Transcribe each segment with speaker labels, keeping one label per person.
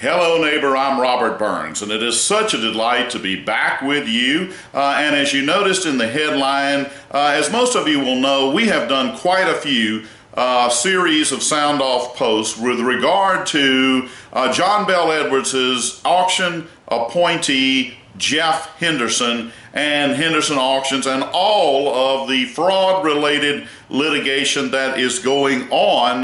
Speaker 1: Hello neighbor, I'm Robert Burns, and it is such a delight to be back with you. And as you noticed in the headline, as most of you will know, we have done quite a few series of sound off posts with regard to John Bell Edwards' auction appointee Jeff Henderson and Henderson Auctions and all of the fraud related litigation that is going on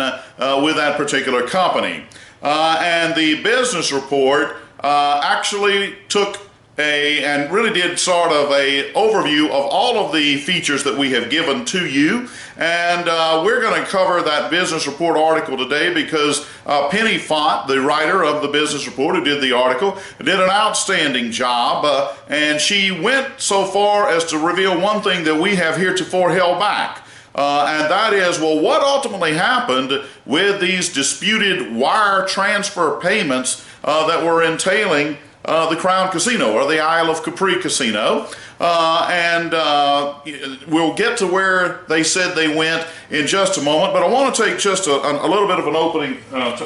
Speaker 1: with that particular company. And the business report actually took and really did sort of a overview of all of the features that we have given to you. And we're going to cover that business report article today because Penny Font, the writer of the business report who did the article, did an outstanding job. And she went so far as to reveal one thing that we have heretofore held back. And that is, well, what ultimately happened with these disputed wire transfer payments that were entailing the Crown Casino or the Isle of Capri Casino. And we'll get to where they said they went in just a moment, but I want to take just a little bit of an opening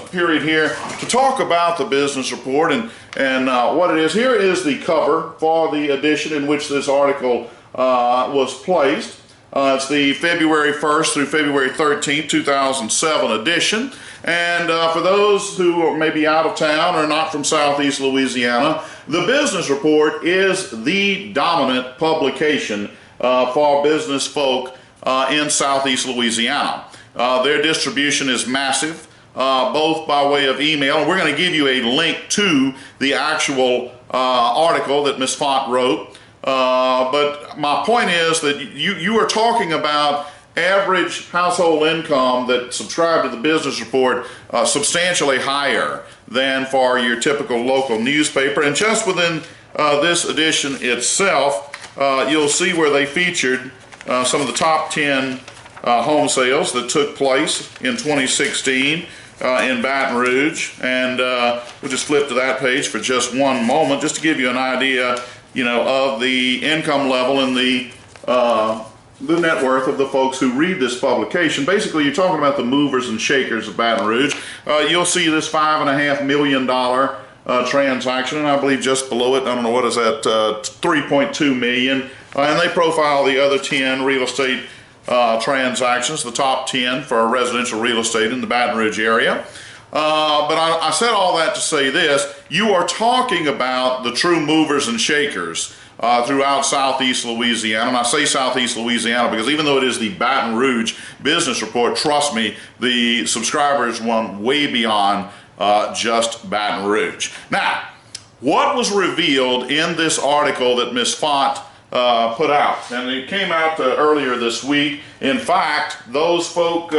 Speaker 1: period here to talk about the business report and what it is. Here is the cover for the edition in which this article was placed. It's the February 1st through February 13th, 2007 edition. And for those who are maybe out of town or not from Southeast Louisiana, the business report is the dominant publication for business folk in Southeast Louisiana. Their distribution is massive, both by way of email, and we're going to give you a link to the actual article that Ms. Font wrote. But my point is that you are talking about average household income that subscribe to the business report substantially higher than for your typical local newspaper. And just within this edition itself, you'll see where they featured some of the top 10 home sales that took place in 2016 in Baton Rouge. And we'll just flip to that page for just one moment just to give you an idea, you know, of the income level and the net worth of the folks who read this publication. Basically, you're talking about the movers and shakers of Baton Rouge. You'll see this $5.5 million transaction, and I believe just below it, I don't know, what is that, $3.2 million. And they profile the other 10 real estate transactions, the top 10 for residential real estate in the Baton Rouge area. But I said all that to say this: you are talking about the true movers and shakers throughout Southeast Louisiana. And I say Southeast Louisiana because even though it is the Baton Rouge business report, trust me, the subscribers went way beyond just Baton Rouge. Now, what was revealed in this article that Ms. Font put out? And it came out earlier this week. In fact, those folk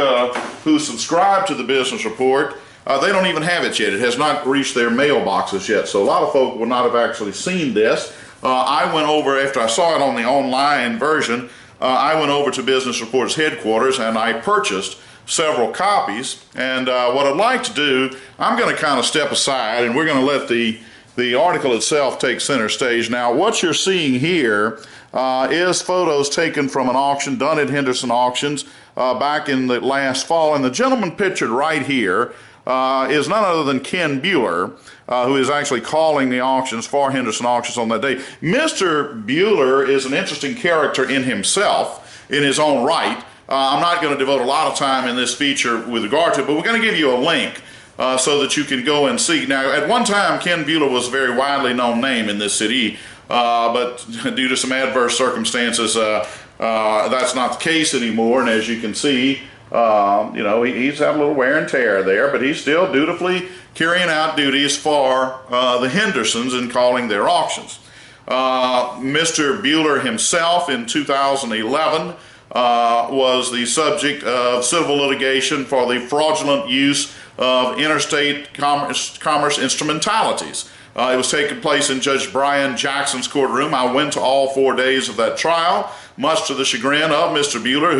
Speaker 1: who subscribe to the business report, they don't even have it yet. It has not reached their mailboxes yet. So a lot of folk will not have actually seen this. I went over, after I saw it on the online version, I went over to Business Report's headquarters and I purchased several copies. And what I'd like to do, I'm going to kind of step aside and we're going to let the article itself take center stage. Now, what you're seeing here is photos taken from an auction done at Henderson Auctions back in the last fall. And the gentleman pictured right here is none other than Ken Bueller, who is actually calling the auctions for Henderson Auctions on that day. Mr. Bueller is an interesting character in himself, in his own right. I'm not going to devote a lot of time in this feature with regard to it, but we're going to give you a link so that you can go and see. Now, at one time, Ken Bueller was a very widely known name in this city, but due to some adverse circumstances, that's not the case anymore. And as you can see, you know, he's had a little wear and tear there, but he's still dutifully carrying out duties for the Hendersons in calling their auctions. Mr. Bueller himself in 2011 was the subject of civil litigation for the fraudulent use of interstate commerce instrumentalities. It was taking place in Judge Brian Jackson's courtroom. I went to all 4 days of that trial, much to the chagrin of Mr. Bueller,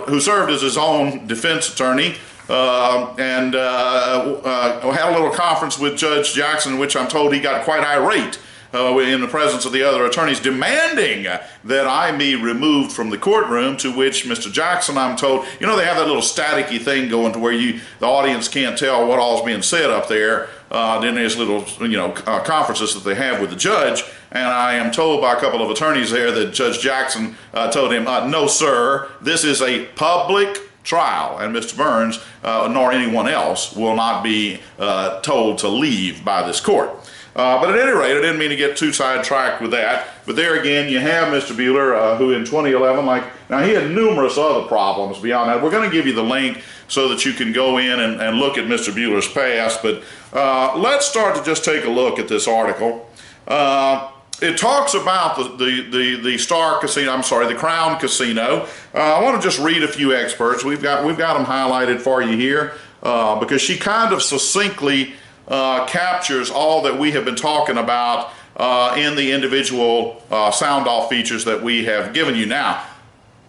Speaker 1: who served as his own defense attorney, and had a little conference with Judge Jackson in which I'm told he got quite irate in the presence of the other attorneys, demanding that I be removed from the courtroom, to which Mr. Jackson, I'm told, you know, they have that little staticky thing going to where the audience can't tell what all's being said up there. in his little, conferences that they have with the judge. And I am told by a couple of attorneys there that Judge Jackson told him, no, sir, this is a public trial, and Mr. Burns, nor anyone else, will not be told to leave by this court. But at any rate, I didn't mean to get too sidetracked with that. But there again, you have Mr. Bueller, who in 2011, now he had numerous other problems beyond that. We're going to give you the link so that you can go in and look at Mr. Bueller's past. But let's start to just take a look at this article. It talks about the Star Casino, the Crown Casino. I want to just read a few excerpts. We've got them highlighted for you here because she kind of succinctly captures all that we have been talking about in the individual sound-off features that we have given you. Now,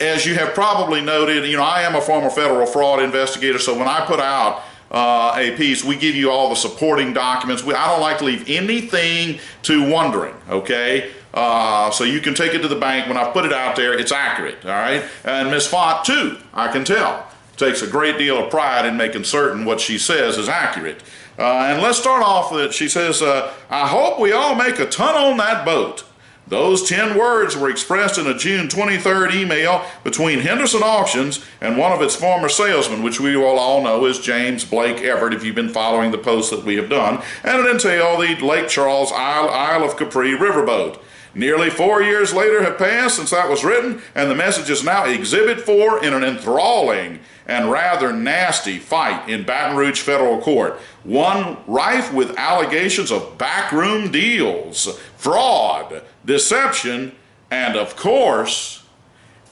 Speaker 1: as you have probably noted, I am a former federal fraud investigator, so when I put out a piece, we give you all the supporting documents. I don't like to leave anything to wondering, okay? So you can take it to the bank. When I put it out there, it's accurate, all right? And Ms. Font, too, I can tell, takes a great deal of pride in making certain what she says is accurate. And let's start off with it. She says, I hope we all make a ton on that boat. Those 10 words were expressed in a June 23rd email between Henderson Auctions and one of its former salesmen, which we will all know is James Blake Everett, if you've been following the posts that we have done, and it entailed the Lake Charles Isle of Capri riverboat. Nearly 4 years later have passed since that was written, and the message is now Exhibit 4 in an enthralling and rather nasty fight in Baton Rouge federal court. One rife with allegations of backroom deals, fraud, deception, and of course,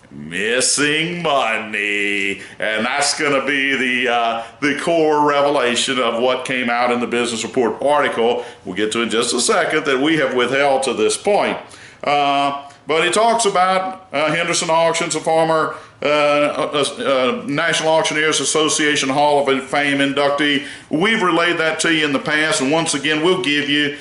Speaker 1: missing money. And that's going to be the core revelation of what came out in the Business Report article. We'll get to in just a second that we have withheld to this point. But he talks about Henderson Auctions, a former National Auctioneers Association Hall of Fame inductee. We've relayed that to you in the past, and once again, we'll give you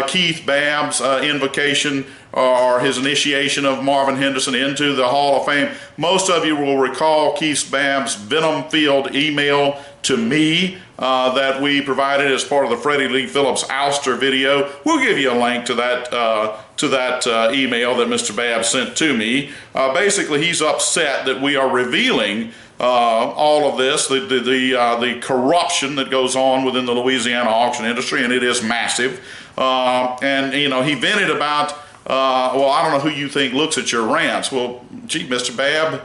Speaker 1: Keith Babb's invocation or his initiation of Marvin Henderson into the Hall of Fame. Most of you will recall Keith Babb's venom-filled email to me that we provided as part of the Freddie Lee Phillips ouster video. We'll give you a link to that email that Mr. Babb sent to me. Basically, he's upset that we are revealing all of this, the corruption that goes on within the Louisiana auction industry, and it is massive. And he vented about, well, I don't know who you think looks at your rants. Well, gee, Mr. Babb,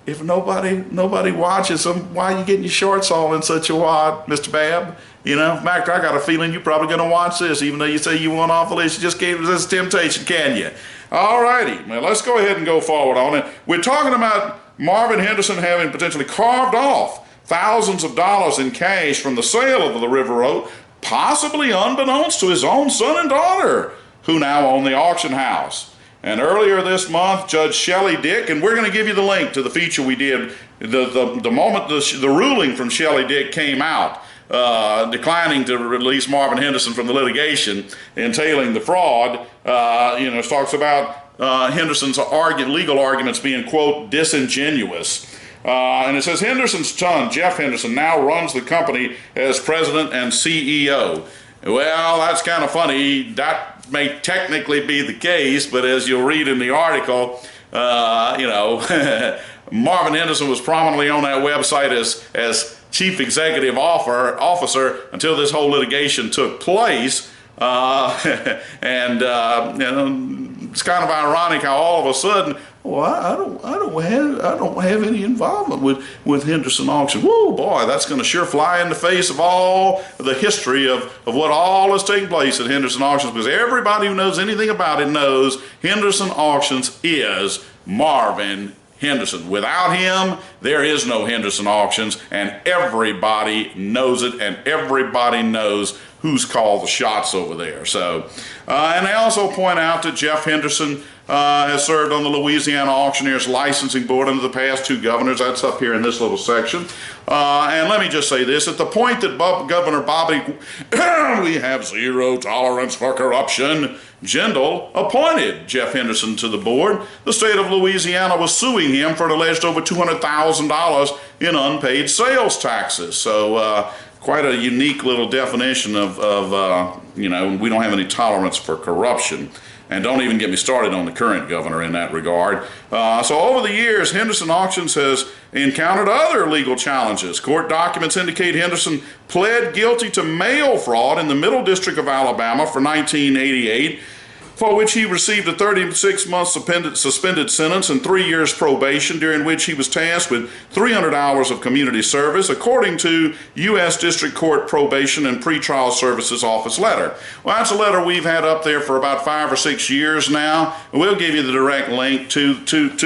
Speaker 1: if nobody watches them, why are you getting your shorts all in such a wad, Mr. Babb? In fact, I got a feeling you're probably going to watch this, even though you say you want off the list. You just gave us this temptation, can you? All righty, well, let's go ahead and go forward on it. We're talking about Marvin Henderson having potentially carved off thousands of dollars in cash from the sale of the river road, possibly unbeknownst to his own son and daughter, who now own the auction house. And earlier this month, Judge Shelley Dick, and we're going to give you the link to the feature we did the moment the ruling from Shelley Dick came out, declining to release Marvin Henderson from the litigation entailing the fraud. It talks about Henderson's legal arguments being, quote, disingenuous. And it says Henderson's son, Jeff Henderson, now runs the company as president and CEO. Well, that's kind of funny. That may technically be the case, but as you'll read in the article, Marvin Henderson was prominently on that website as chief executive officer until this whole litigation took place. And it's kind of ironic how all of a sudden, I don't have any involvement with Henderson Auction. Whoa, boy, that's going to sure fly in the face of all the history of what all has taken place at Henderson Auctions, because everybody who knows anything about it knows Henderson Auctions is Marvin Henderson. Without him, there is no Henderson Auctions, and everybody knows it, and everybody knows who's called the shots over there. So, and they also point out that Jeff Henderson has served on the Louisiana Auctioneers Licensing Board under the past two governors. That's up here in this little section. And let me just say this, at the point that Governor Bobby, we have zero tolerance for corruption, Jindal appointed Jeff Henderson to the board, the state of Louisiana was suing him for an alleged over $200,000 in unpaid sales taxes. So quite a unique little definition of you know, we don't have any tolerance for corruption. And don't even get me started on the current governor in that regard. So over the years, Henderson Auctions has encountered other legal challenges. Court documents indicate Henderson pled guilty to mail fraud in the Middle District of Alabama for 1988, for which he received a 36-month suspended sentence and 3 years probation, during which he was tasked with 300 hours of community service, according to U.S. District Court Probation and Pretrial Services Office letter. Well, that's a letter we've had up there for about 5 or 6 years now. We'll give you the direct link to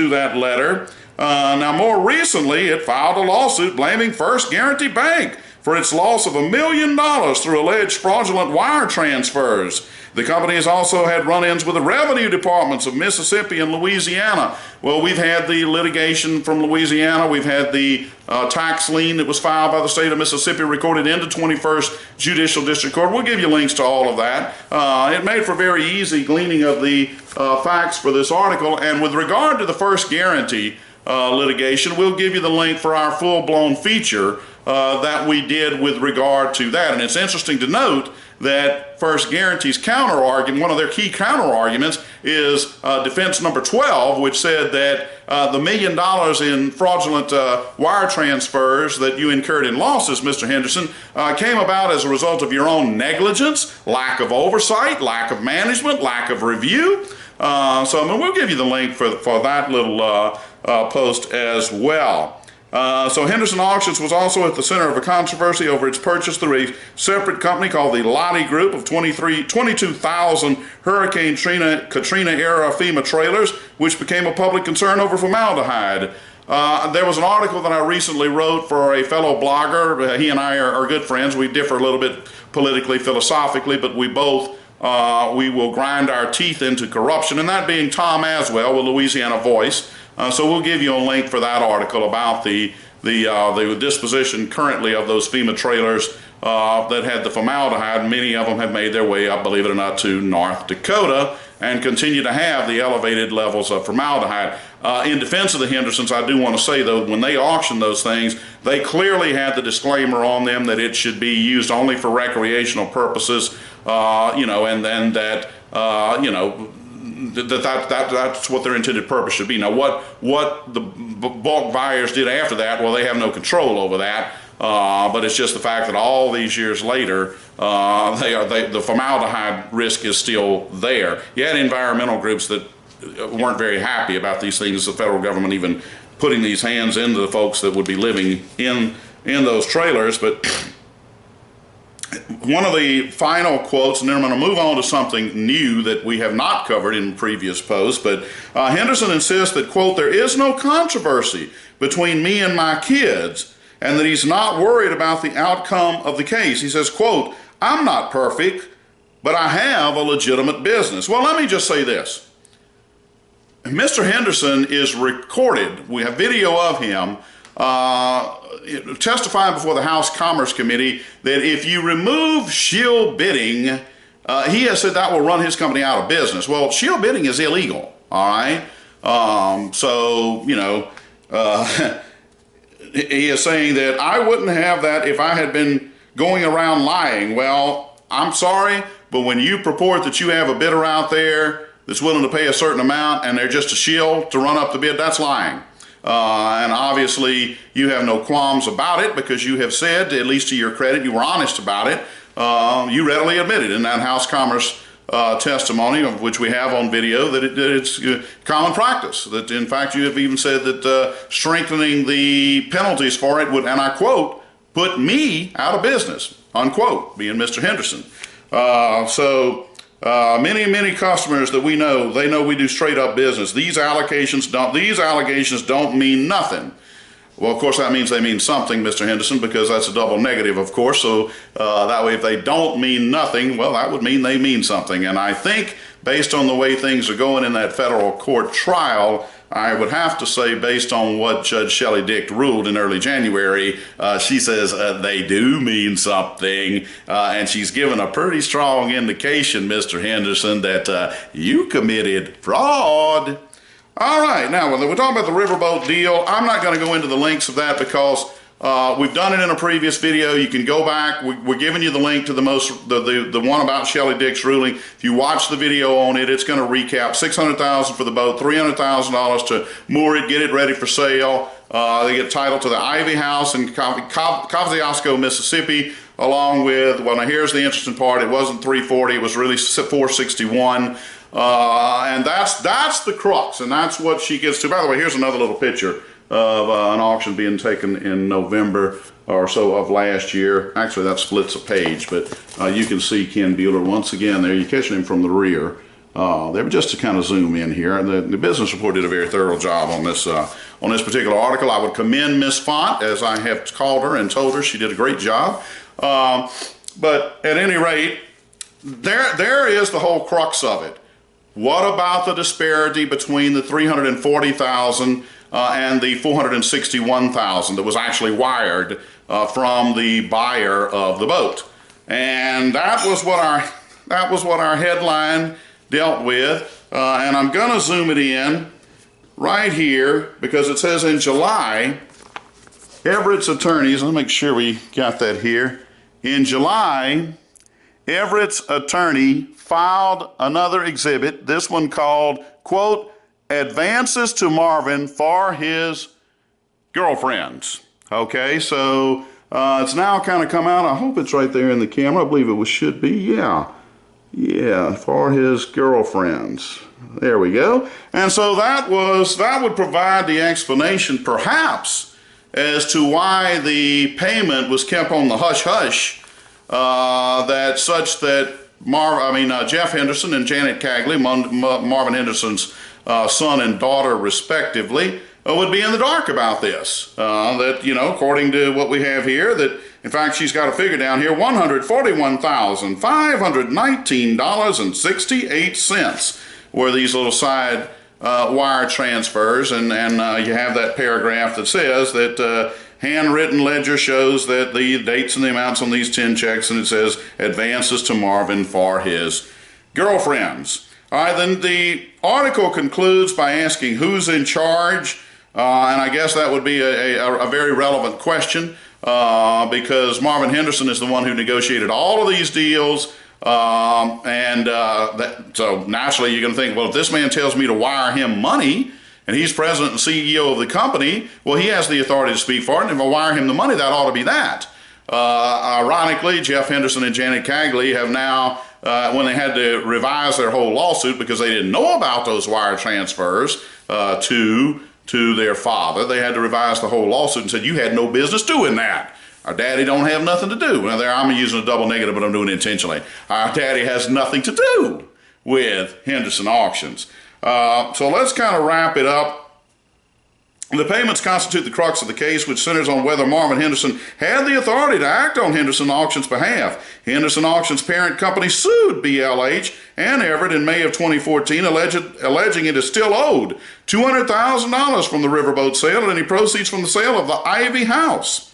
Speaker 1: that letter. Now, more recently, it filed a lawsuit blaming First Guarantee Bank for its loss of $1 million through alleged fraudulent wire transfers. The company has also had run-ins with the revenue departments of Mississippi and Louisiana. Well, we've had the litigation from Louisiana. We've had the tax lien that was filed by the state of Mississippi recorded into 21st Judicial District Court. We'll give you links to all of that. It made for very easy gleaning of the facts for this article. And with regard to the First Guarantee litigation, we'll give you the link for our full-blown feature that we did with regard to that. And it's interesting to note that First Guarantee's counter-argument, one of their key counter-arguments, is defense number 12, which said that the $1 million in fraudulent wire transfers that you incurred in losses, Mr. Henderson, came about as a result of your own negligence, lack of oversight, lack of management, lack of review. So I mean, we'll give you the link for that little post as well. So Henderson Auctions was also at the center of a controversy over its purchase through a separate company called the Lottie Group of 22,000 Hurricane Katrina era FEMA trailers, which became a public concern over formaldehyde. There was an article that I recently wrote for a fellow blogger. He and I are good friends. We differ a little bit politically, philosophically, but we both we will grind our teeth into corruption, and that being Tom Aswell with Louisiana Voice. So we'll give you a link for that article about the disposition currently of those FEMA trailers that had the formaldehyde. Many of them have made their way up, believe it or not, to North Dakota and continue to have the elevated levels of formaldehyde. In defense of the Hendersons, I do want to say, though, when they auctioned those things, they clearly had the disclaimer on them that it should be used only for recreational purposes, you know, and that, you know, that's what their intended purpose should be. Now, what the bulk buyers did after that, well, they have no control over that. But it's just the fact that all these years later, the formaldehyde risk is still there. You had environmental groups that weren't very happy about these things, the federal government even putting these hands into the folks that would be living in those trailers. But one of the final quotes, and then I'm going to move on to something new that we have not covered in previous posts, but Henderson insists that, quote, there is no controversy between me and my kids, and that he's not worried about the outcome of the case. He says, quote, I'm not perfect, but I have a legitimate business. Well, let me just say this. Mr. Henderson is recorded. We have video of him testifying before the House Commerce Committee that if you remove shield bidding, he has said that will run his company out of business. Well, shield bidding is illegal, all right? So, you know, he is saying that I wouldn't have that if I had been going around lying. Well, I'm sorry, but when you purport that you have a bidder out there that's willing to pay a certain amount and they're just a shield to run up the bid, that's lying. And obviously you have no qualms about it because you have said, at least to your credit, you were honest about it. You readily admitted in that House Commerce testimony, of which we have on video, that it's common practice. That in fact you have even said that strengthening the penalties for it would, and I quote, put me out of business, unquote, being Mr. Henderson. Many customers that we know, they know we do straight up business. These allegations don't mean nothing. Well, of course, that means they mean something, Mr. Henderson, because that's a double negative, of course. So that way, if they don't mean nothing, well, that would mean they mean something. And I think, based on the way things are going in that federal court trial, I would have to say, based on what Judge Shelley Dick ruled in early January, she says they do mean something. And she's given a pretty strong indication, Mr. Henderson, that you committed fraud. All right, now when we're talking about the riverboat deal, I'm not going to go into the links of that because We've done it in a previous video. You can go back. We're giving you the link to the one about Shelley Dick's ruling. If you watch the video on it, it's going to recap $600,000 for the boat, $300,000 to moor it, get it ready for sale. They get title to the Ivy House in Kosciuszko, Mississippi, along with, well, now here's the interesting part. It wasn't $340, it was really $461. And that's the crux, and that's what she gets to. By the way, here's another little picture of an auction being taken in November or so of last year. Actually, that splits a page, but you can see Ken Bueller once again there. You're catching him from the rear. They were just to kind of zoom in here. The business report did a very thorough job on this particular article. I would commend Miss Font, as I have called her and told her she did a great job. But at any rate, there is the whole crux of it. What about the disparity between the $340,000 and the $461,000 that was actually wired from the buyer of the boat? And that was what our headline dealt with. And I'm going to zoom it in right here because it says in July, Everett's attorneys, let me make sure we got that here. In July, Everett's attorney filed another exhibit, this one called, quote, advances to Marvin for his girlfriends. Okay, so it's now kind of come out. I hope it's right there in the camera. I believe it should be. Yeah, for his girlfriends. There we go. And so that would provide the explanation, perhaps, as to why the payment was kept on the hush-hush, that Jeff Henderson and Janet Cagley, Marvin Henderson's son and daughter respectively, would be in the dark about this. That, according to what we have here, that in fact she's got a figure down here, $141,519.68 were these little side wire transfers, and you have that paragraph that says that handwritten ledger shows that the dates and the amounts on these 10 checks, and it says advances to Marvin for his girlfriends. All right, then the article concludes by asking who's in charge, and I guess that would be a very relevant question because Marvin Henderson is the one who negotiated all of these deals, so naturally you're going to think, well, if this man tells me to wire him money, and he's president and CEO of the company, well, he has the authority to speak for it, and if I wire him the money, that ought to be that. Ironically, Jeff Henderson and Janet Cagley have now, when they had to revise their whole lawsuit because they didn't know about those wire transfers to their father, they had to revise the whole lawsuit and said, you had no business doing that. Our daddy don't have nothing to do. Now, there I'm using a double negative, but I'm doing it intentionally. Our daddy has nothing to do with Henderson Auctions. So let's kind of wrap it up. The payments constitute the crux of the case, which centers on whether Marvin Henderson had the authority to act on Henderson Auctions' behalf. Henderson Auctions' parent company sued BLH and Everett in May of 2014, alleging it is still owed $200,000 from the riverboat sale and any proceeds from the sale of the Ivy House.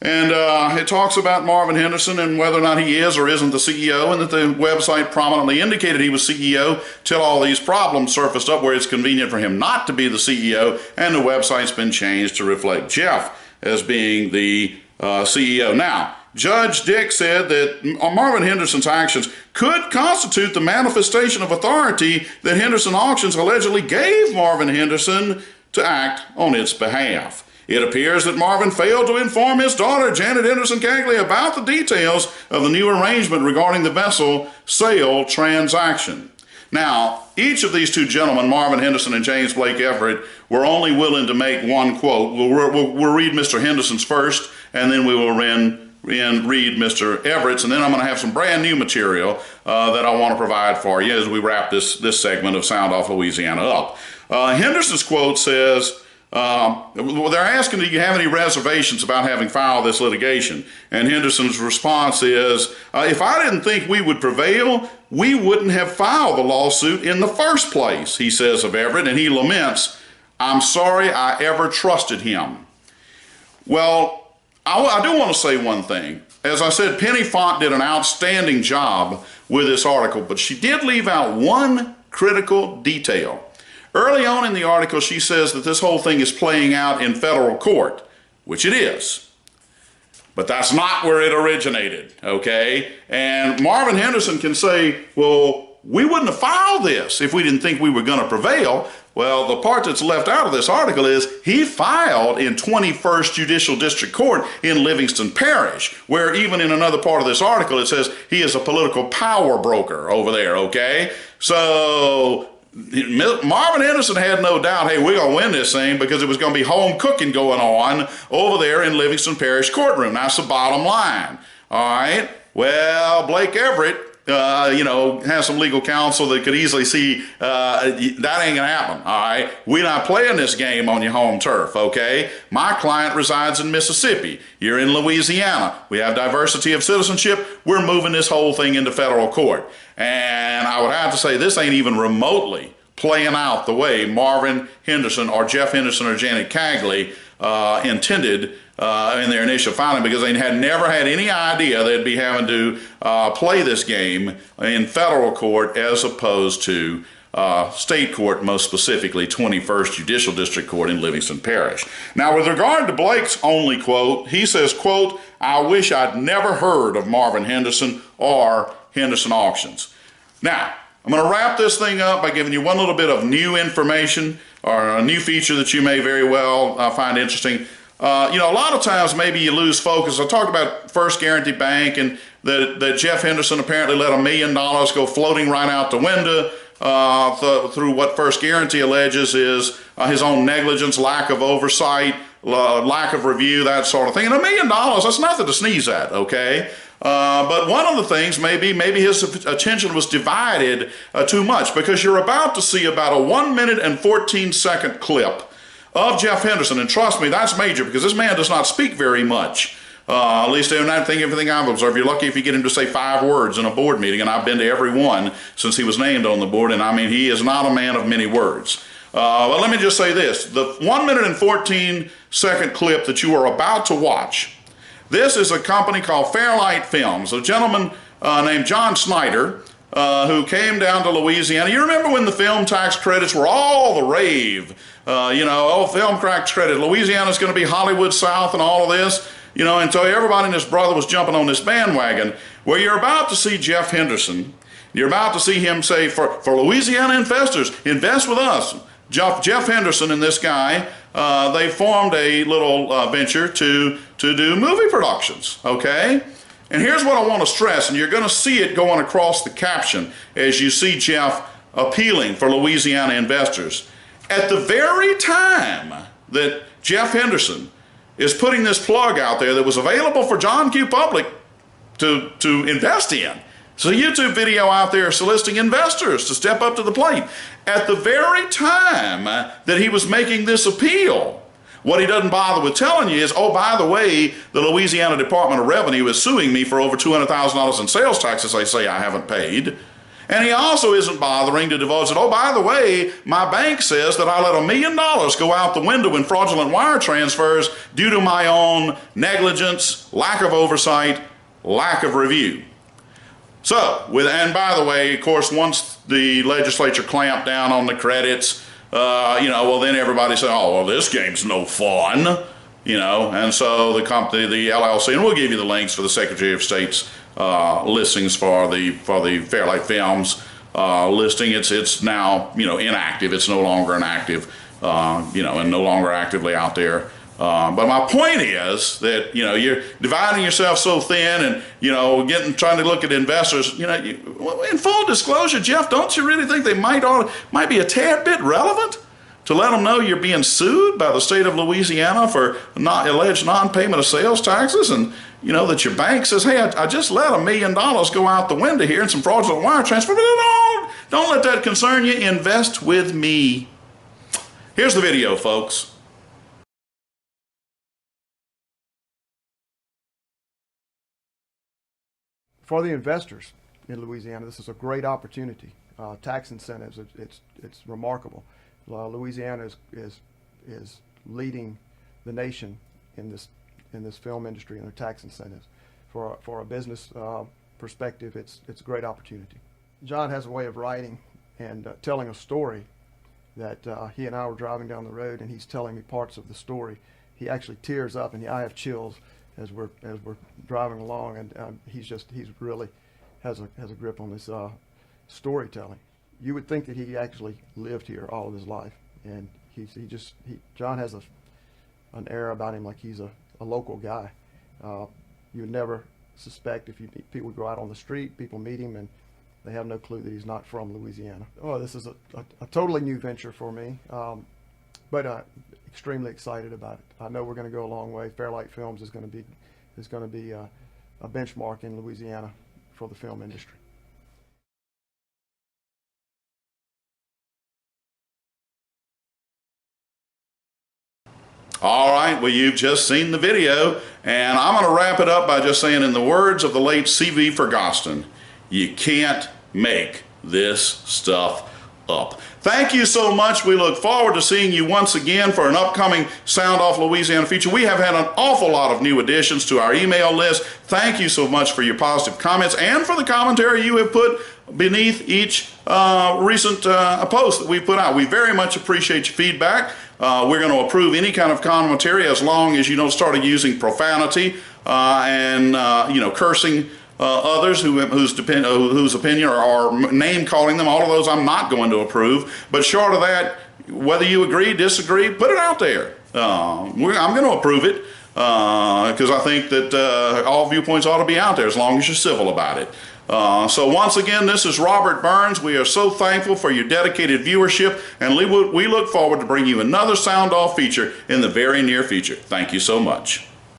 Speaker 1: And it talks about Marvin Henderson and whether or not he is or isn't the CEO, and that the website prominently indicated he was CEO till all these problems surfaced up where it's convenient for him not to be the CEO, and the website's been changed to reflect Jeff as being the CEO. Now, Judge Dick said that Marvin Henderson's actions could constitute the manifestation of authority that Henderson Auctions allegedly gave Marvin Henderson to act on its behalf. It appears that Marvin failed to inform his daughter, Janet Henderson Cagley, about the details of the new arrangement regarding the vessel sale transaction. Now, each of these two gentlemen, Marvin Henderson and James Blake Everett, were only willing to make one quote. We'll read Mr. Henderson's first, and then we will read Mr. Everett's, and then I'm going to have some brand new material that I want to provide for you as we wrap this segment of Sound Off Louisiana up. Henderson's quote says, they're asking, do you have any reservations about having filed this litigation? And Henderson's response is, if I didn't think we would prevail, we wouldn't have filed the lawsuit in the first place, he says of Everett, and he laments, I'm sorry I ever trusted him. Well, I do want to say one thing. As I said, Penny Font did an outstanding job with this article, but she did leave out one critical detail. Early on in the article, she says that this whole thing is playing out in federal court. which it is. But that's not where it originated, okay? And Marvin Henderson can say, well, we wouldn't have filed this if we didn't think we were going to prevail. Well, the part that's left out of this article is he filed in 21st Judicial District Court in Livingston Parish, where even in another part of this article it says he is a political power broker over there, okay? So Marvin Henderson had no doubt, hey, we're going to win this thing because it was going to be home cooking going on over there in Livingston Parish courtroom. That's the bottom line, all right? Well, Blake Everett, has some legal counsel that could easily see that ain't gonna happen, all right? We're not playing this game on your home turf, okay? My client resides in Mississippi. You're in Louisiana. We have diversity of citizenship. We're moving this whole thing into federal court. And I would have to say this ain't even remotely playing out the way Marvin Henderson or Jeff Henderson or Janet Cagley intended in their initial filing, because they had never had any idea they'd be having to play this game in federal court as opposed to state court, most specifically 21st Judicial District Court in Livingston Parish. Now, with regard to Blake's only quote, he says, quote, "I wish I'd never heard of Marvin Henderson or Henderson Auctions." Now, I'm going to wrap this thing up by giving you one little bit of new information or a new feature that you may very well find interesting. A lot of times maybe you lose focus. I talked about First Guarantee Bank and that Jeff Henderson apparently let $1 million go floating right out the window through what First Guarantee alleges is his own negligence, lack of oversight, lack of review, that sort of thing. And $1 million, that's nothing to sneeze at, okay? But one of the things maybe his attention was divided too much, because you're about to see about a 1 minute and 14-second clip of Jeff Henderson. And trust me, that's major, because this man does not speak very much. At least everything I've observed. You're lucky if you get him to say 5 words in a board meeting, and I've been to every one since he was named on the board, and I mean, he is not a man of many words. Well, let me just say this. The 1 minute and 14-second clip that you are about to watch, this is a company called Fairlight Films. A gentleman named John Snyder, who came down to Louisiana. You remember when the film tax credits were all the rave? Film tax credit, Louisiana's going to be Hollywood South and all of this. And so everybody and his brother was jumping on this bandwagon. Well, you're about to see Jeff Henderson. You're about to see him say, for Louisiana investors, invest with us. Jeff Henderson and this guy, they formed a little venture to do movie productions, okay? And here's what I want to stress, and you're going to see it going across the caption as you see Jeff appealing for Louisiana investors. At the very time that Jeff Henderson is putting this plug out there that was available for John Q. Public to invest in, it's a YouTube video out there soliciting investors to step up to the plate. At the very time that he was making this appeal, what he doesn't bother with telling you is, oh, by the way, the Louisiana Department of Revenue is suing me for over $200,000 in sales taxes they say I haven't paid. And he also isn't bothering to divulge that, oh, by the way, my bank says that I let $1 million go out the window in fraudulent wire transfers due to my own negligence, lack of oversight, lack of review. So, and by the way, of course, once the legislature clamped down on the credits, well, then everybody said, oh, well, this game's no fun, and so the company, the LLC, and we'll give you the links for the Secretary of State's listings for the Fairlight Films listing. It's now inactive. It's no longer an active, and no longer actively out there. But my point is that you're dividing yourself so thin, and trying to look at investors. In full disclosure, Jeff, don't you really think they might be a tad bit relevant to let them know you're being sued by the state of Louisiana for alleged non-payment of sales taxes, and that your bank says, hey, I just let $1 million go out the window here in some fraudulent wire transfer. But don't let that concern you. Invest with me. Here's the video, folks.
Speaker 2: For the investors in Louisiana, this is a great opportunity. Tax incentives, it's remarkable. Louisiana is leading the nation in this film industry and their tax incentives. For a business perspective, it's a great opportunity. John has a way of writing and telling a story that he and I were driving down the road, and he's telling me parts of the story, he actually tears up, and I have chills as we're driving along, and he's really has a grip on this storytelling. You would think that he actually lived here all of his life, and John has an air about him like he's a local guy. You would never suspect, if people go out on the street, people meet him and they have no clue that he's not from Louisiana. Oh, this is a totally new venture for me, but extremely excited about it. I know we're going to go a long way. Fairlight Films is going to be a benchmark in Louisiana for the film industry.
Speaker 1: All right, well, you've just seen the video, and I'm going to wrap it up by just saying, in the words of the late C.V. Fergusson, you can't make this stuff up. Thank you so much. We look forward to seeing you once again for an upcoming Sound Off Louisiana feature. We have had an awful lot of new additions to our email list. Thank you so much for your positive comments and for the commentary you have put beneath each recent post that we put out. We very much appreciate your feedback. We're going to approve any kind of commentary as long as you don't start using profanity and cursing others whose opinion or name calling them. All of those I'm not going to approve. But short of that, whether you agree, disagree, put it out there. I'm going to approve it because I think that all viewpoints ought to be out there as long as you're civil about it. So once again, this is Robert Burns. We are so thankful for your dedicated viewership, and we look forward to bringing you another Sound Off feature in the very near future. Thank you so much.